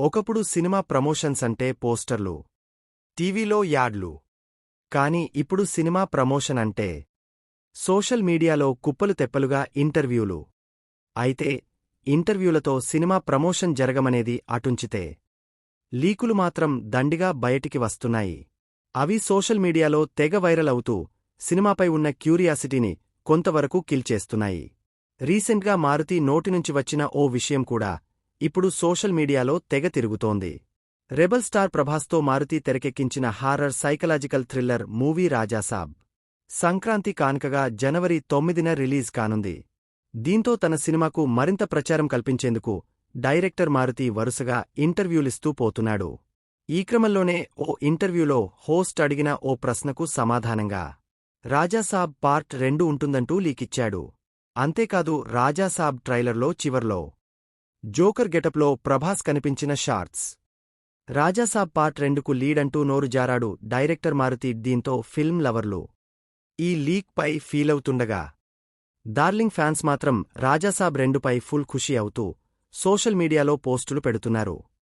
ఒకప్పుడు cinema promotions అంటే పోస్టర్లు, టీవీలో యాడ్లు. కాని ఇప్పుడు సినిమా ప్రమోషన్ అంటే సోషల్ మీడియాలో కుప్పలు తెప్పలుగా ఇంటర్వ్యూలు. అయితే ఇంటర్వ్యూలతో సినిమా ప్రమోషన్ జరగమనేది అటుంచితే లీకులు మాత్రం దండిగా బయటికి వస్తున్నాయి. అవి సోషల్ మీడియాలో తెగ వైరల్ అవుతూ సినిమాపై ఉన్న క్యూరియాసిటీని కొంతవరకు కిల్ చేస్తున్నాయి. రీసెంట్గా మారుతి నోటినుంచి వచ్చిన ఓ విషయం కూడా ఇప్పుడు సోషల్ మీడియాలో తెగ తిరుగుతోంది. రెబల్ స్టార్ ప్రభాస్తో మారుతి తెరకెక్కించిన horror psychological thriller movie Raja Saab Sankranti కానుకగా జనవరి 9న రిలీజ్ కానుంది. దీంతో తన సినిమాకు మరింత ప్రచారం కల్పించేందుకు డైరెక్టర్ మారుతి వరుసగా ఇంటర్వ్యూలిస్తూ పోతున్నాడు. ఈ క్రమంలోనే ఓ ఇంటర్వ్యూలో హోస్ట్ అడిగిన ఓ ప్రశ్నకు సమాధానంగా రాజాసాబ్ పార్ట్ 2 ఉంటుందంటూ లీకిచ్చాడు. అంతేకాదు రాజాసాబ్ ట్రైలర్లో చివర్లో జోకర్ గెటప్లో ప్రభాస్ కనిపించిన షార్ట్స్ రాజాసాబ్ పార్ట్ 2కు లీడంటూ నోరు జారాడు డైరెక్టర్ మారుతి. దీంతో ఫిల్మ్ లవర్లు ఈ లీక్పై ఫీలవుతుండగా డార్లింగ్ ఫ్యాన్స్ మాత్రం రాజాసాబ్ 2పై ఫుల్ ఖుషీ అవుతూ సోషల్ మీడియాలో పోస్టులు పెడుతున్నారు.